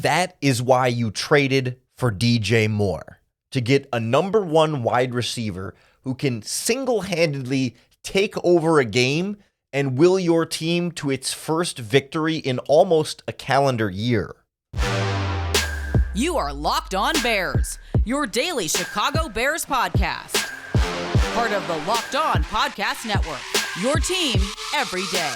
That is why you traded for DJ Moore, to get a number one wide receiver who can single-handedly take over a game and will your team to its first victory in almost a calendar year. You are Locked On Bears, your daily Chicago Bears podcast. Part of the Locked On Podcast Network, your team every day.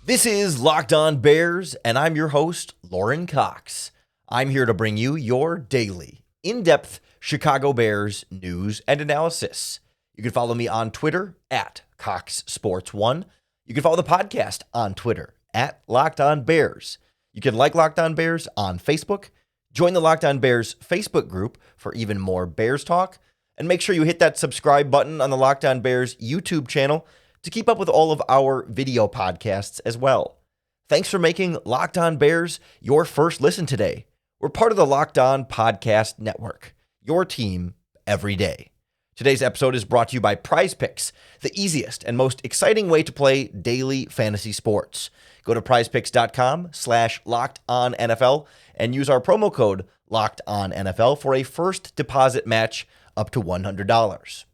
This is Locked On Bears, and I'm your host, Lauren Cox. I'm here to bring you your daily, in-depth Chicago Bears news and analysis. You can follow me on Twitter at CoxSports1. You can follow the podcast on Twitter at Locked On Bears. You can like Locked On Bears on Facebook. Join the Locked On Bears Facebook group for even more Bears talk. And make sure you hit that subscribe button on the Locked On Bears YouTube channel to keep up with all of our video podcasts as well. Thanks for making Locked On Bears your first listen today. We're part of the Locked On Podcast Network, your team every day. Today's episode is brought to you by PrizePicks, the easiest and most exciting way to play daily fantasy sports. Go to prizepicks.com/LockedOnNFL and use our promo code LockedOnNFL for a first deposit match up to $100.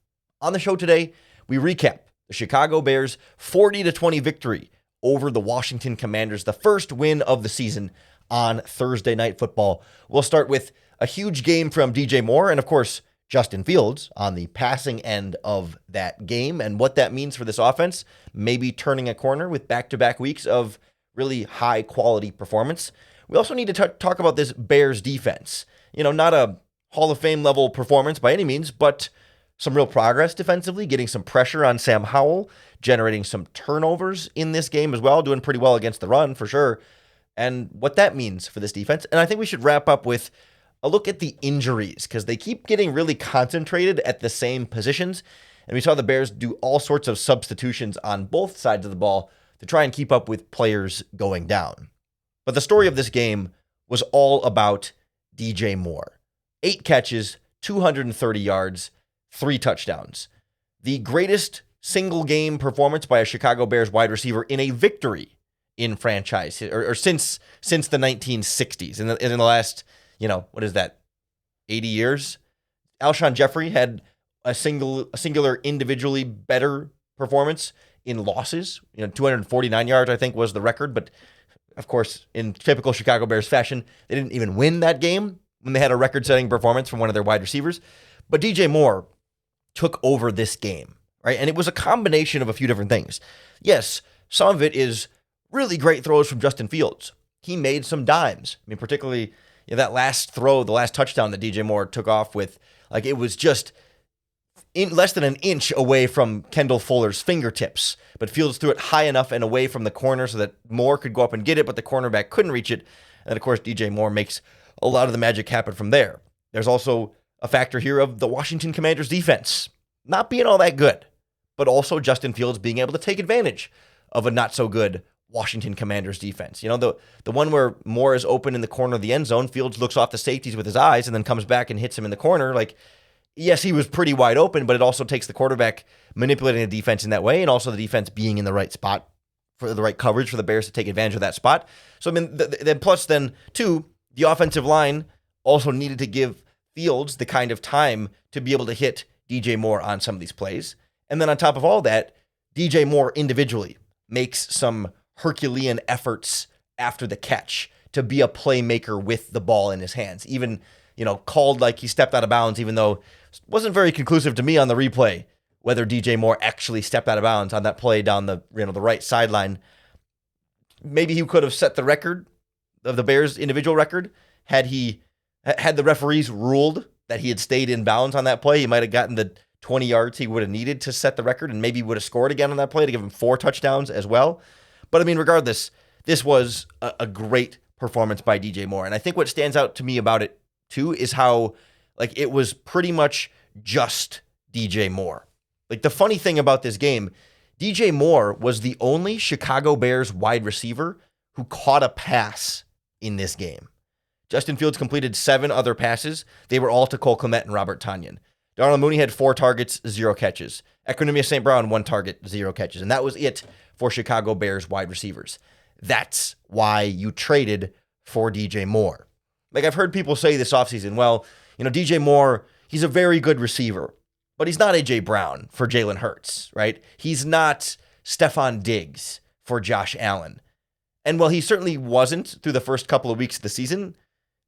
On the show today, we recap the Chicago Bears' 40-20 victory over the Washington Commanders, the first win of the season on Thursday Night Football. We'll start with a huge game from DJ Moore and, of course, Justin Fields on the passing end of that game and what that means for this offense, maybe turning a corner with back-to-back weeks of really high-quality performance. We also need to talk about this Bears defense. You know, not a Hall of Fame level performance by any means, but some real progress defensively, getting some pressure on Sam Howell, generating some turnovers in this game as well, doing pretty well against the run for sure, and what that means for this defense. And I think we should wrap up with a look at the injuries, because they keep getting really concentrated at the same positions, and we saw the Bears do all sorts of substitutions on both sides of the ball to try and keep up with players going down. But the story of this game was all about DJ Moore. 8 catches, 230 yards, 3 touchdowns. The greatest single game performance by a Chicago Bears wide receiver in a victory in franchise, or since the 1960s. In the last, what is that, 80 years? Alshon Jeffrey had a singular individually better performance in losses. 249 yards, I think, was the record. But, of course, in typical Chicago Bears fashion, they didn't even win that game when they had a record-setting performance from one of their wide receivers. But DJ Moore took over this game, right? And it was a combination of a few different things. Yes, some of it is really great throws from Justin Fields. He made some dimes. I mean, particularly that last throw, the last touchdown that DJ Moore took off with, it was just in less than an inch away from Kendall Fuller's fingertips. But Fields threw it high enough and away from the corner so that Moore could go up and get it, but the cornerback couldn't reach it. And, of course, DJ Moore makes a lot of the magic happen from there. There's also a factor here of the Washington Commanders defense not being all that good, but also Justin Fields being able to take advantage of a not so good Washington Commanders defense. The one where Moore is open in the corner of the end zone, Fields looks off the safeties with his eyes and then comes back and hits him in the corner. Yes, he was pretty wide open, but it also takes the quarterback manipulating the defense in that way and also the defense being in the right spot for the right coverage for the Bears to take advantage of that spot. So, then plus then, too, the offensive line also needed to give Fields the kind of time to be able to hit DJ Moore on some of these plays. And then on top of all that, DJ Moore individually makes some Herculean efforts after the catch to be a playmaker with the ball in his hands. Even, called like he stepped out of bounds, even though it wasn't very conclusive to me on the replay whether DJ Moore actually stepped out of bounds on that play down the right sideline. Maybe he could have set the record of the Bears' individual record had the referees ruled that he had stayed in bounds on that play. He might have gotten the 20 yards he would have needed to set the record and maybe would have scored again on that play to give him 4 touchdowns as well. But regardless, this was a great performance by DJ Moore. And I think what stands out to me about it too is how it was pretty much just DJ Moore. The funny thing about this game, DJ Moore was the only Chicago Bears wide receiver who caught a pass in this game. Justin Fields completed 7 other passes. They were all to Cole Kmet and Robert Tonyan. Darnell Mooney had 4 targets, 0 catches. Equanimeous St. Brown, 1 target, 0 catches. And that was it for Chicago Bears wide receivers. That's why you traded for DJ Moore. Like, I've heard people say this offseason, well, DJ Moore, he's a very good receiver, but he's not A.J. Brown for Jalen Hurts, right? He's not Stephon Diggs for Josh Allen. And while he certainly wasn't through the first couple of weeks of the season,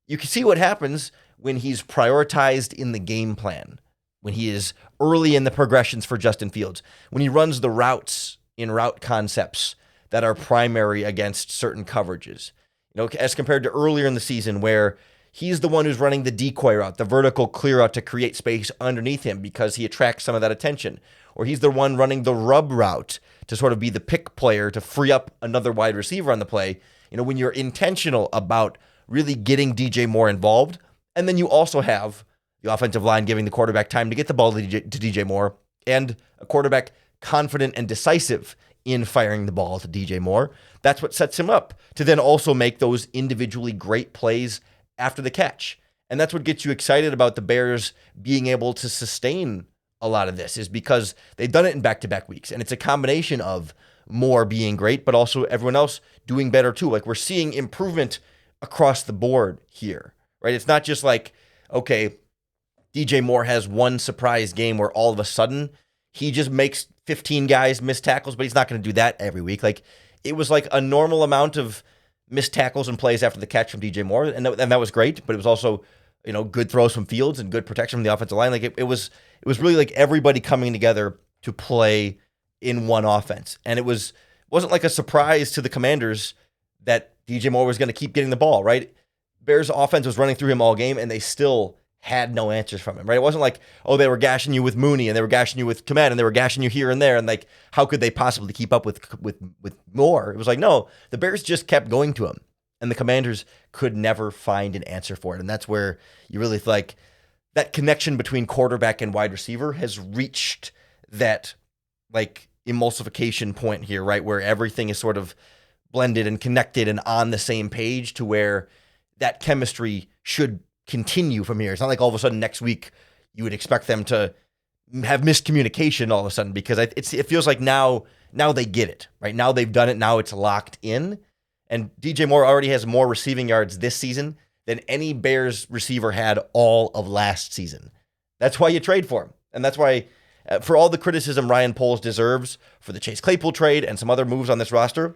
you can see what happens when he's prioritized in the game plan, when he is early in the progressions for Justin Fields, when he runs the routes in route concepts that are primary against certain coverages. As compared to earlier in the season where he's the one who's running the decoy route, the vertical clear out to create space underneath him because he attracts some of that attention. Or he's the one running the rub route to sort of be the pick player to free up another wide receiver on the play. When you're intentional about really getting DJ Moore involved, and then you also have the offensive line giving the quarterback time to get the ball to DJ Moore, and a quarterback confident and decisive in firing the ball to DJ Moore, that's what sets him up to then also make those individually great plays after the catch. And that's what gets you excited about the Bears being able to sustain a lot of this, is because they've done it in back-to-back weeks. And it's a combination of Moore being great, but also everyone else doing better too. Like, we're seeing improvement across the board here, right? It's not just like, okay, DJ Moore has one surprise game where all of a sudden he just makes 15 guys miss tackles, but he's not going to do that every week. Like, it was like a normal amount of missed tackles and plays after the catch from DJ Moore, and that was great, but it was also, good throws from Fields and good protection from the offensive line. Like, it was really like everybody coming together to play in one offense. And it wasn't like a surprise to the Commanders that DJ Moore was going to keep getting the ball, right? Bears offense was running through him all game, and they still had no answers from him, right? It wasn't like, oh, they were gashing you with Mooney and they were gashing you with Kmet and they were gashing you here and there, and like, how could they possibly keep up with Moore? It was like, no, the Bears just kept going to him, and the Commanders could never find an answer for it. And that's where you really feel like that connection between quarterback and wide receiver has reached that like emulsification point here, right? Where everything is sort of blended and connected and on the same page, to where that chemistry should continue from here. It's not like all of a sudden next week you would expect them to have miscommunication all of a sudden, because it feels like now they get it, right? Now they've done it. Now it's locked in. And DJ Moore already has more receiving yards this season than any Bears receiver had all of last season. That's why you trade for him. And that's why, for all the criticism Ryan Poles deserves for the Chase Claypool trade and some other moves on this roster,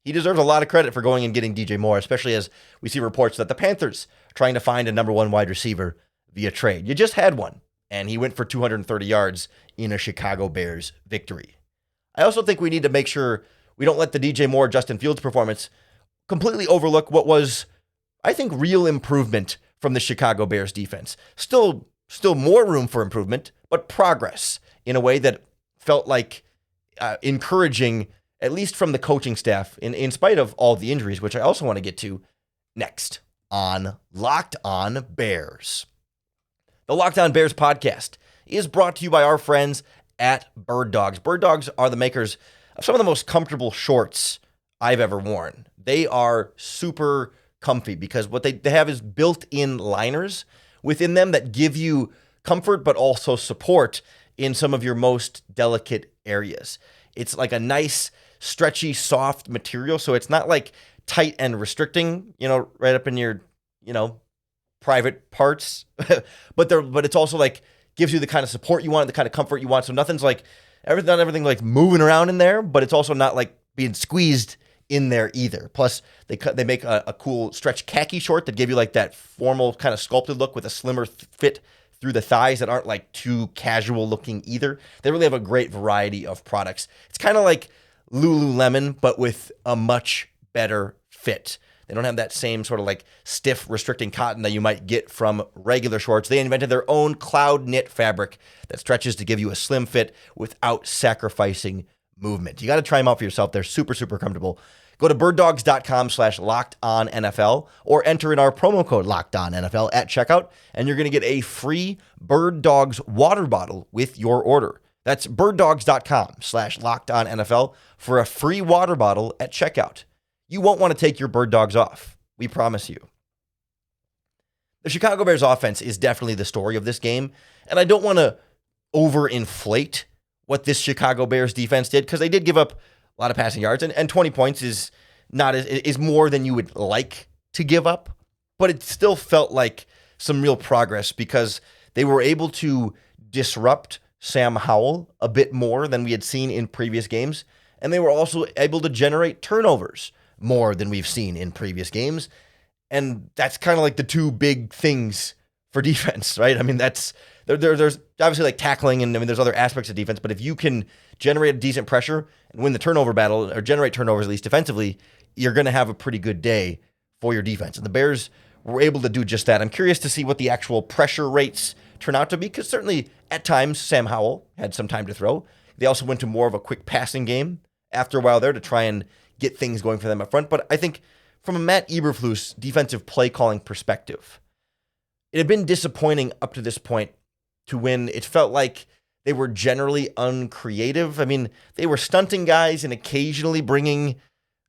he deserves a lot of credit for going and getting DJ Moore, especially as we see reports that the Panthers are trying to find a number 1 wide receiver via trade. You just had one, and he went for 230 yards in a Chicago Bears victory. I also think we need to make sure we don't let the DJ Moore, Justin Fields performance completely overlook what was, I think, real improvement from the Chicago Bears defense. Still more room for improvement, but progress in a way that felt like encouraging, at least from the coaching staff, in spite of all the injuries, which I also want to get to next on Locked On Bears. The Locked On Bears podcast is brought to you by our friends at Bird Dogs. Bird Dogs are the makers of some of the most comfortable shorts I've ever worn. They are super comfy because what they have is built-in liners within them that give you comfort but also support in some of your most delicate areas. It's like a nice, stretchy, soft material, so it's not like tight and restricting, right up in your, private parts. but it's also like gives you the kind of support you want, the kind of comfort you want. So nothing's like everything like moving around in there, but it's also not like being squeezed in there either. Plus, they make a cool stretch khaki short that give you like that formal kind of sculpted look with a slimmer fit through the thighs that aren't like too casual looking either. They really have a great variety of products. It's kind of like Lululemon, but with a much better fit. They don't have that same sort of like stiff restricting cotton that you might get from regular shorts. They invented their own cloud knit fabric that stretches to give you a slim fit without sacrificing movement. You got to try them out for yourself. They're super, super comfortable. Go to birddogs.com/lockedonnfl or enter in our promo code LOCKEDONNFL at checkout, and you're going to get a free Bird Dogs water bottle with your order. That's birddogs.com/lockedonnfl for a free water bottle at checkout. You won't want to take your Bird Dogs off. We promise you. The Chicago Bears offense is definitely the story of this game, and I don't want to overinflate what this Chicago Bears defense did, because they did give up a lot of passing yards, and 20 points is more than you would like to give up, but it still felt like some real progress because they were able to disrupt Sam Howell a bit more than we had seen in previous games, and they were also able to generate turnovers more than we've seen in previous games. And that's kind of like the two big things for defense, right? I mean, there's obviously like tackling, and I mean, there's other aspects of defense, but if you can generate a decent pressure and win the turnover battle, or generate turnovers at least defensively, you're going to have a pretty good day for your defense. And the Bears were able to do just that. I'm curious to see what the actual pressure rates turn out to be, because certainly at times Sam Howell had some time to throw. They also went to more of a quick passing game after a while there to try and get things going for them up front. But I think from a Matt Eberflus defensive play calling perspective, it had been disappointing up to this point to when it felt like they were generally uncreative. I mean, they were stunting guys and occasionally bringing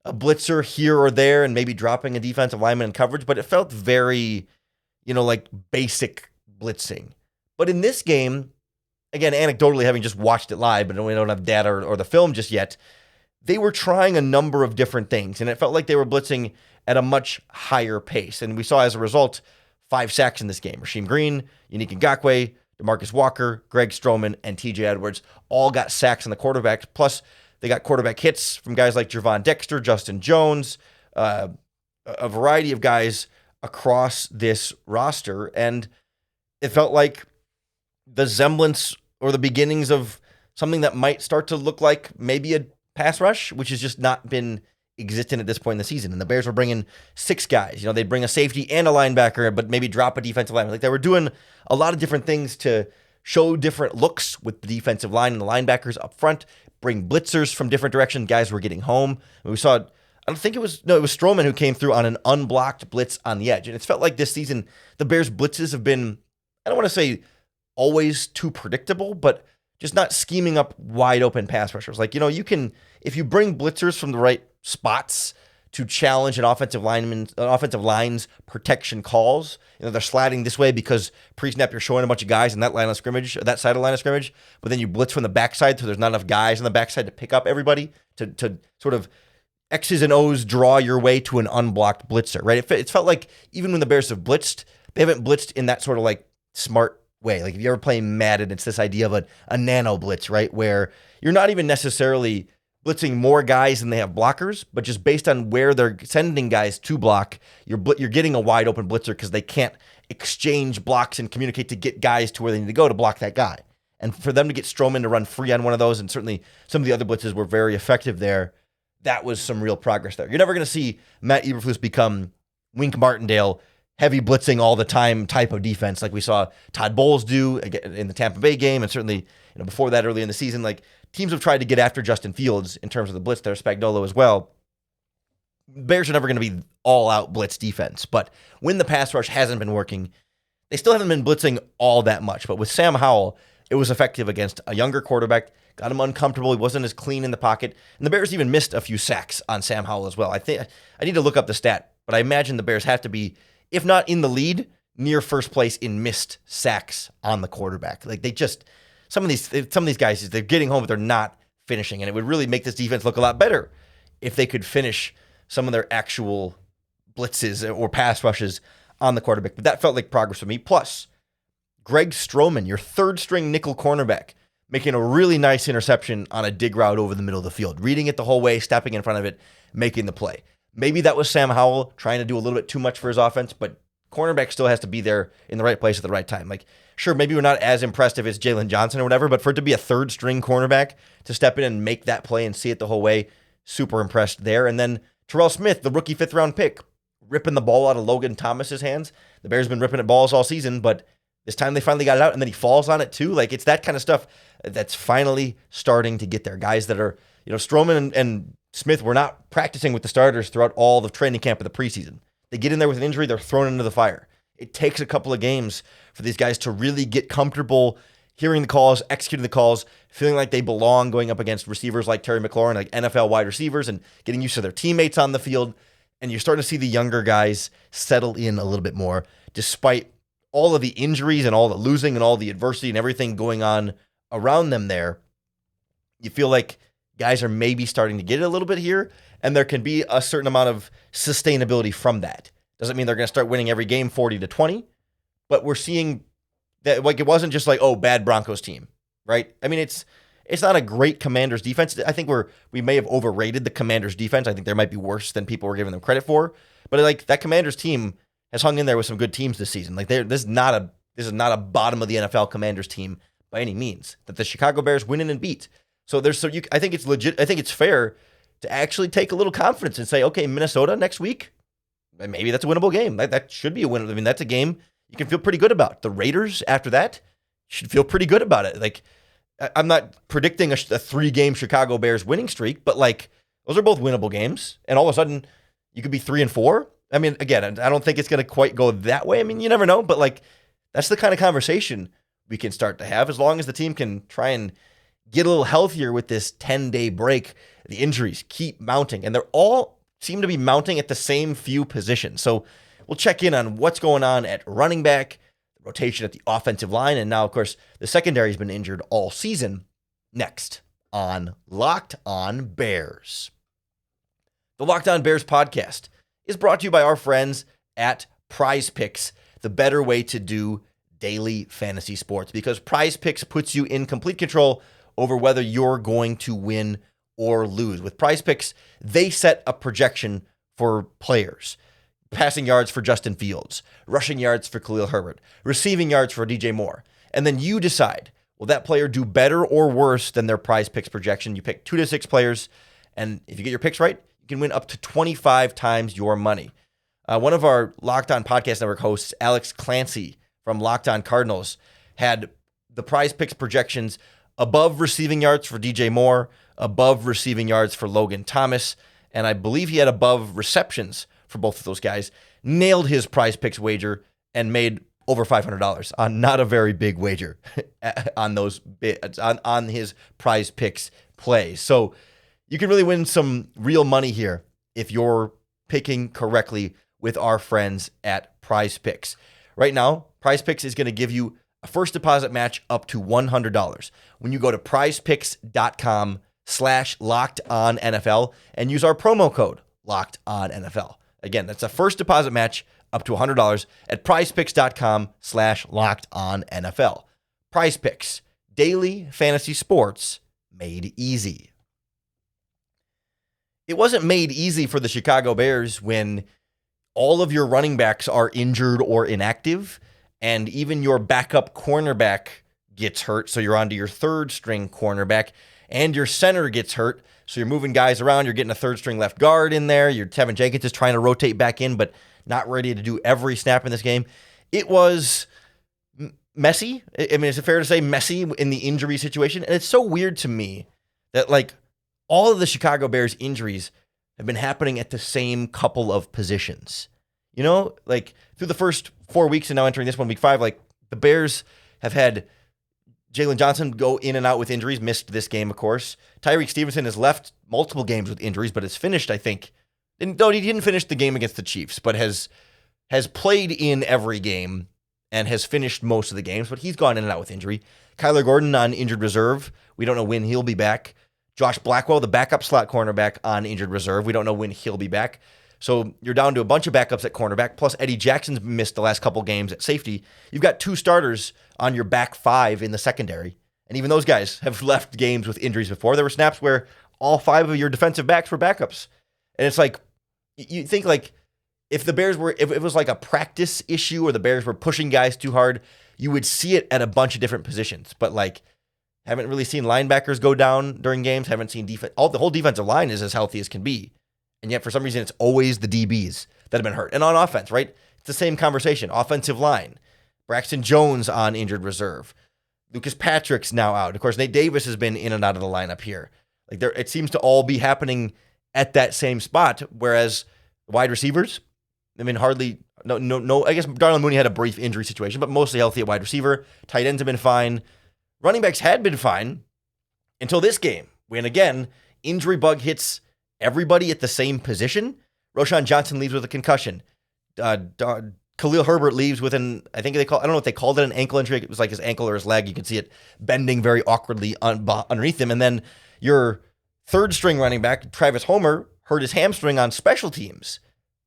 a blitzer here or there and maybe dropping a defensive lineman in coverage, but it felt very, like basic blitzing. But in this game, again, anecdotally, having just watched it live, but we don't have data or the film just yet, they were trying a number of different things, and it felt like they were blitzing at a much higher pace. And we saw, as a result, 5 sacks in this game. Rasheem Green, Yannick Ngakoue, DeMarcus Walker, Greg Stroman, and TJ Edwards all got sacks on the quarterbacks. Plus, they got quarterback hits from guys like Gervon Dexter, Justin Jones, a variety of guys across this roster. And it felt like the semblance or the beginnings of something that might start to look like maybe a pass rush, which has just not been existent at this point in the season. And the Bears were bringing 6 guys. They'd bring a safety and a linebacker, but maybe drop a defensive lineman. Like, they were doing a lot of different things to show different looks with the defensive line and the linebackers up front, bring blitzers from different directions. Guys were getting home. And we saw, it was Stroman who came through on an unblocked blitz on the edge. And it's felt like this season, the Bears blitzes have been, I don't want to say always too predictable, but just not scheming up wide open pass rushers. Like, you can, if you bring blitzers from the right spots to challenge an offensive line's protection calls, they're sliding this way because pre-snap you're showing a bunch of guys in that line of scrimmage, or that side of the line of scrimmage, but then you blitz from the backside so there's not enough guys on the backside to pick up everybody to sort of X's and O's draw your way to an unblocked blitzer, right? It felt like even when the Bears have blitzed, they haven't blitzed in that sort of like smart way. Like, if you ever play Madden, it's this idea of a nano blitz, right? Where you're not even necessarily blitzing more guys than they have blockers, but just based on where they're sending guys to block, you're getting a wide open blitzer because they can't exchange blocks and communicate to get guys to where they need to go to block that guy. And for them to get Stroman to run free on one of those, and certainly some of the other blitzes were very effective there, that was some real progress there. You're never going to see Matt Eberflus become Wink Martindale, heavy blitzing all the time type of defense like we saw Todd Bowles do in the Tampa Bay game, and certainly before that early in the season. Like, teams have tried to get after Justin Fields in terms of the blitz there, Spagnuolo as well. Bears are never going to be all-out blitz defense, but when the pass rush hasn't been working, they still haven't been blitzing all that much. But with Sam Howell, it was effective against a younger quarterback, got him uncomfortable, he wasn't as clean in the pocket, and the Bears even missed a few sacks on Sam Howell as well. I think I need to look up the stat, but I imagine the Bears have to be, if not in the lead, near first place in missed sacks on the quarterback. Like, they just, some of these guys, they're getting home, but they're not finishing. And it would really make this defense look a lot better if they could finish some of their actual blitzes or pass rushes on the quarterback. But that felt like progress for me. Plus, Greg Stroman, your third string nickel cornerback, making a really nice interception on a dig route over the middle of the field, reading it the whole way, stepping in front of it, making the play. Maybe that was Sam Howell trying to do a little bit too much for his offense, but cornerback still has to be there in the right place at the right time. Like, sure, maybe we're not as impressed if it's Jalen Johnson or whatever, but for it to be a third string cornerback to step in and make that play and see it the whole way, super impressed there. And then Terrell Smith, the rookie 5th round pick, ripping the ball out of Logan Thomas's hands. The Bears have been ripping at balls all season, but this time they finally got it out, and then he falls on it too. Like, it's that kind of stuff that's finally starting to get there. Guys that are, Stroman and Smith were not practicing with the starters throughout all the training camp of the preseason. They get in there with an injury, they're thrown into the fire. It takes a couple of games for these guys to really get comfortable hearing the calls, executing the calls, feeling like they belong going up against receivers like Terry McLaurin, like NFL wide receivers, and getting used to their teammates on the field. and you're starting to see the younger guys settle in a little bit more, despite all of the injuries and all the losing and all the adversity and everything going on around them there. You feel like guys are maybe starting to get it a little bit here, and there can be a certain amount of sustainability from that. Doesn't mean they're going to start winning every game 40-20, but we're seeing that, like, it wasn't just like, oh, bad Broncos team, right? I mean, it's not a great Commanders defense. I think we may have overrated the Commanders defense. I think they might be worse than people were giving them credit for. But like, that Commanders team has hung in there with some good teams this season. Like, this is not a bottom of the NFL Commanders team by any means that the Chicago Bears win in and beat. So I think it's legit. I think it's fair to actually take a little confidence and say, okay, Minnesota next week, maybe that's a winnable game. That should be a win. I mean, that's a game you can feel pretty good about. The Raiders after that should feel pretty good about it. Like, I'm not predicting a 3-game Chicago Bears winning streak, but like, those are both winnable games. And all of a sudden you could be 3-4. I mean, again, I don't think it's going to quite go that way. I mean, you never know, but like, that's the kind of conversation we can start to have as long as the team can try and get a little healthier with this 10-day break. The injuries keep mounting, and they're all seem to be mounting at the same few positions. So we'll check in on what's going on at running back, rotation at the offensive line, and now, of course, the secondary has been injured all season. Next on Locked On Bears. The Locked On Bears podcast is brought to you by our friends at PrizePicks, the better way to do daily fantasy sports, because PrizePicks puts you in complete control over whether you're going to win or lose. With PrizePicks, they set a projection for players. Passing yards for Justin Fields, rushing yards for Khalil Herbert, receiving yards for DJ Moore. And then you decide, will that player do better or worse than their PrizePicks projection? You pick 2 to 6 players, and if you get your picks right, you can win up to 25 times your money. One of our Locked On Podcast Network hosts, Alex Clancy from Locked On Cardinals, had the PrizePicks projections above receiving yards for DJ Moore, above receiving yards for Logan Thomas, and I believe he had above receptions for both of those guys. Nailed his PrizePicks wager and made over $500 on not a very big wager on those on his PrizePicks play. So you can really win some real money here if you're picking correctly with our friends at PrizePicks. Right now, PrizePicks is going to give you a first deposit match up to $100 when you go to prizepicks.com/LockedOnNFL and use our promo code LockedOnNFL. Again, that's a first deposit match up to $100 at prizepicks.com/LockedOnNFL. PrizePicks, daily fantasy sports made easy. It wasn't made easy for the Chicago Bears when all of your running backs are injured or inactive, and even your backup cornerback gets hurt, so you're onto your third string cornerback, and your center gets hurt, so you're moving guys around. You're getting a third string left guard in there. Your Tevin Jenkins is trying to rotate back in, but not ready to do every snap in this game. It was messy. I mean, is it fair to say messy in the injury situation? And it's so weird to me that, like, all of the Chicago Bears injuries have been happening at the same couple of positions. You know, like, through the first 4 weeks and now entering this one, week 5, like, the Bears have had Jalen Johnson go in and out with injuries, missed this game, of course. Tyreek Stevenson has left multiple games with injuries, but has finished, I think. No, he didn't finish the game against the Chiefs, but has played in every game and has finished most of the games, but he's gone in and out with injury. Kyler Gordon on injured reserve. We don't know when he'll be back. Josh Blackwell, the backup slot cornerback, on injured reserve. We don't know when he'll be back. So you're down to a bunch of backups at cornerback, plus Eddie Jackson's missed the last couple games at safety. You've got 2 starters on your back 5 in the secondary, and even those guys have left games with injuries before. There were snaps where all 5 of your defensive backs were backups. And it's like, you think, like, if it was like a practice issue or the Bears were pushing guys too hard, you would see it at a bunch of different positions. But, like, haven't really seen linebackers go down during games, haven't seen the whole defensive line is as healthy as can be. And yet, for some reason, it's always the DBs that have been hurt. And on offense, right? It's the same conversation. Offensive line. Braxton Jones on injured reserve. Lucas Patrick's now out. Of course, Nate Davis has been in and out of the lineup here. Like, it seems to all be happening at that same spot. Whereas wide receivers, I mean, hardly, no. I guess Darnell Mooney had a brief injury situation, but mostly healthy at wide receiver. Tight ends have been fine. Running backs had been fine until this game, when, again, injury bug hits everybody at the same position. Roschon Johnson leaves with a concussion. Khalil Herbert leaves with I don't know if they called it an ankle injury. It was like his ankle or his leg. You can see it bending very awkwardly underneath him. And then your third string running back, Travis Homer, hurt his hamstring on special teams.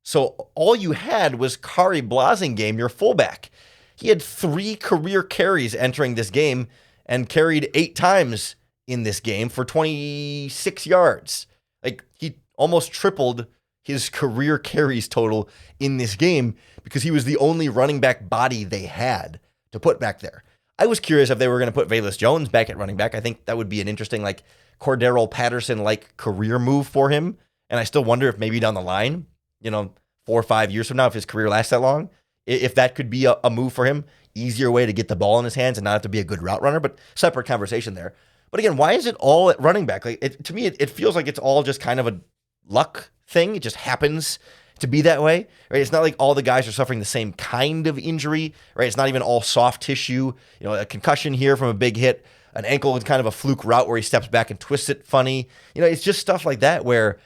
So all you had was Kari Blasingame, your fullback. He had 3 career carries entering this game and carried 8 times in this game for 26 yards. Like, he almost tripled his career carries total in this game because he was the only running back body they had to put back there. I was curious if they were going to put Velus Jones back at running back. I think that would be an interesting, like, Cordero Patterson-like career move for him. And I still wonder if maybe down the line, 4 or 5 years from now, if his career lasts that long, if that could be a move for him, easier way to get the ball in his hands and not have to be a good route runner, but separate conversation there. But again, why is it all at running back? Like, to me, it feels like it's all just kind of a luck thing. It just happens to be that way, right? It's not like all the guys are suffering the same kind of injury, right? It's not even all soft tissue, a concussion here from a big hit, an ankle is kind of a fluke route where he steps back and twists it funny. It's just stuff like that where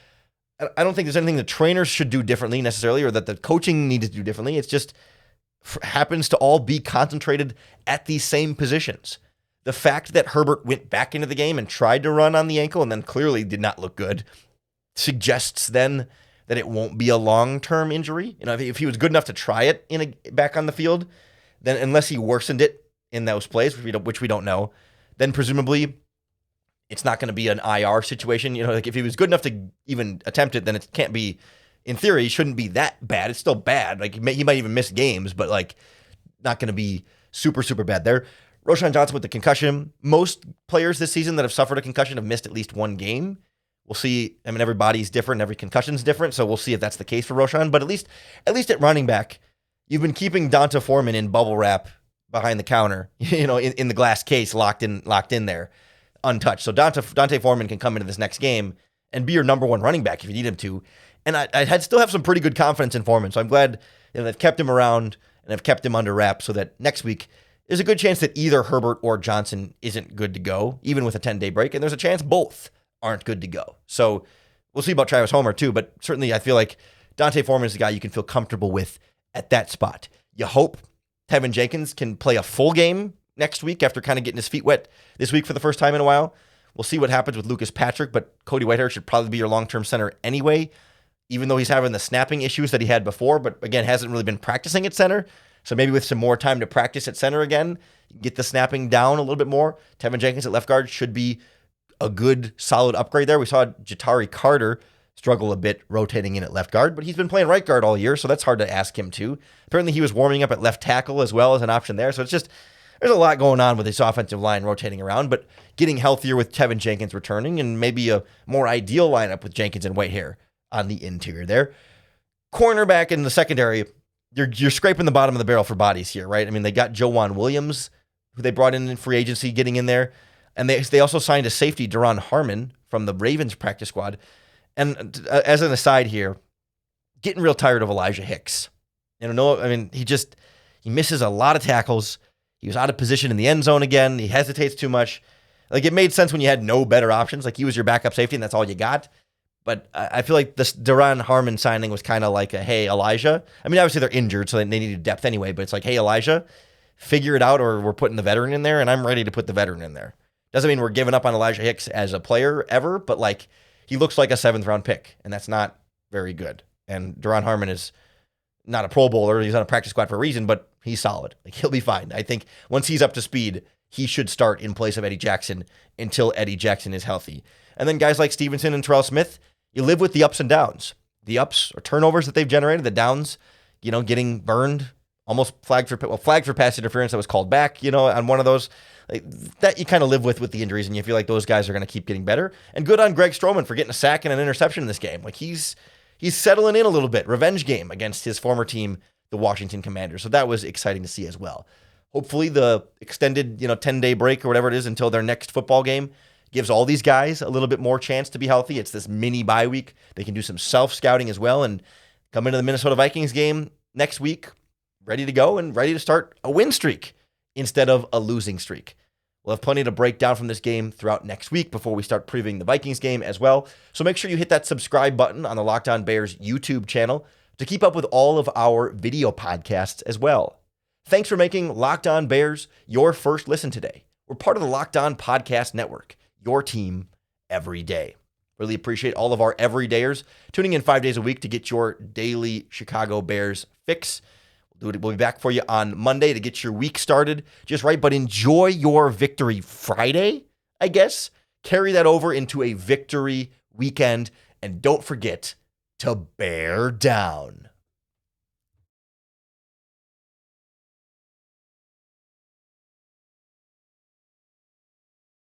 I don't think there's anything the trainers should do differently necessarily or that the coaching needs to do differently. It's just happens to all be concentrated at these same positions. The fact that Herbert went back into the game and tried to run on the ankle and then clearly did not look good suggests then that it won't be a long-term injury. If he was good enough to try it back on the field, then unless he worsened it in those plays, which we don't know, then presumably it's not going to be an IR situation. Like if he was good enough to even attempt it, then it can't be, in theory, it shouldn't be that bad. It's still bad. Like he might even miss games, but like not going to be super, super bad there. Roschon Johnson with the concussion. Most players this season that have suffered a concussion have missed at least one game. We'll see. I mean, everybody's different. Every concussion's different. So we'll see if that's the case for Roschon. But at least at running back, you've been keeping Donta Foreman in bubble wrap behind the counter, in the glass case, locked in there, untouched. So Donta Foreman can come into this next game and be your number one running back if you need him to. And I'd still have some pretty good confidence in Foreman. So I'm glad they've kept him around and have kept him under wrap so that next week there's a good chance that either Herbert or Johnson isn't good to go, even with a 10-day break. And there's a chance both aren't good to go. So we'll see about Travis Homer too. But certainly I feel like Donta Foreman is the guy you can feel comfortable with at that spot. You hope Tevin Jenkins can play a full game next week after kind of getting his feet wet this week for the first time in a while. We'll see what happens with Lucas Patrick, but Cody Whitehair should probably be your long-term center anyway, even though he's having the snapping issues that he had before, but again, hasn't really been practicing at center. So maybe with some more time to practice at center again, get the snapping down a little bit more. Tevin Jenkins at left guard should be a good, solid upgrade there. We saw Jatari Carter struggle a bit rotating in at left guard, but he's been playing right guard all year, so that's hard to ask him to. Apparently he was warming up at left tackle as well as an option there. So it's just, there's a lot going on with this offensive line rotating around, but getting healthier with Tevin Jenkins returning and maybe a more ideal lineup with Jenkins and Whitehair on the interior there. Cornerback in the secondary, you're scraping the bottom of the barrel for bodies here, right? I mean, they got Joejuan Williams, who they brought in free agency, getting in there. And they also signed a safety, Duron Harmon, from the Ravens practice squad. And as an aside here, getting real tired of Elijah Hicks. He misses a lot of tackles. He was out of position in the end zone again. He hesitates too much. Like, it made sense when you had no better options. Like, he was your backup safety, and that's all you got. But I feel like this Duron Harmon signing was kind of like a, hey, Elijah. I mean, obviously they're injured, so they needed depth anyway. But it's like, hey, Elijah, figure it out, or we're putting the veteran in there, and I'm ready to put the veteran in there. Doesn't mean we're giving up on Elijah Hicks as a player ever, but like, he looks like a 7th-round pick, and that's not very good. And Duron Harmon is not a Pro Bowler. He's on a practice squad for a reason, but he's solid. Like, he'll be fine. I think once he's up to speed, he should start in place of Eddie Jackson until Eddie Jackson is healthy. And then guys like Stevenson and Terrell Smith, you live with the ups and downs. The ups are turnovers that they've generated. The downs, getting burned, almost flagged for pass interference that was called back, on one of those. Like, that you kind of live with the injuries, and you feel like those guys are going to keep getting better. And good on Greg Stroman for getting a sack and an interception in this game. Like, he's settling in a little bit. Revenge game against his former team, the Washington Commanders. So that was exciting to see as well. Hopefully the extended, 10-day break or whatever it is until their next football game gives all these guys a little bit more chance to be healthy. It's this mini bye week. They can do some self-scouting as well and come into the Minnesota Vikings game next week ready to go and ready to start a win streak instead of a losing streak. We'll have plenty to break down from this game throughout next week before we start previewing the Vikings game as well. So make sure you hit that subscribe button on the Locked On Bears YouTube channel to keep up with all of our video podcasts as well. Thanks for making Locked On Bears your first listen today. We're part of the Locked On Podcast Network, your team every day. Really appreciate all of our everydayers tuning in 5 days a week to get your daily Chicago Bears fix. We'll be back for you on Monday to get your week started just right, but enjoy your Victory Friday, I guess. Carry that over into a victory weekend, and don't forget to bear down.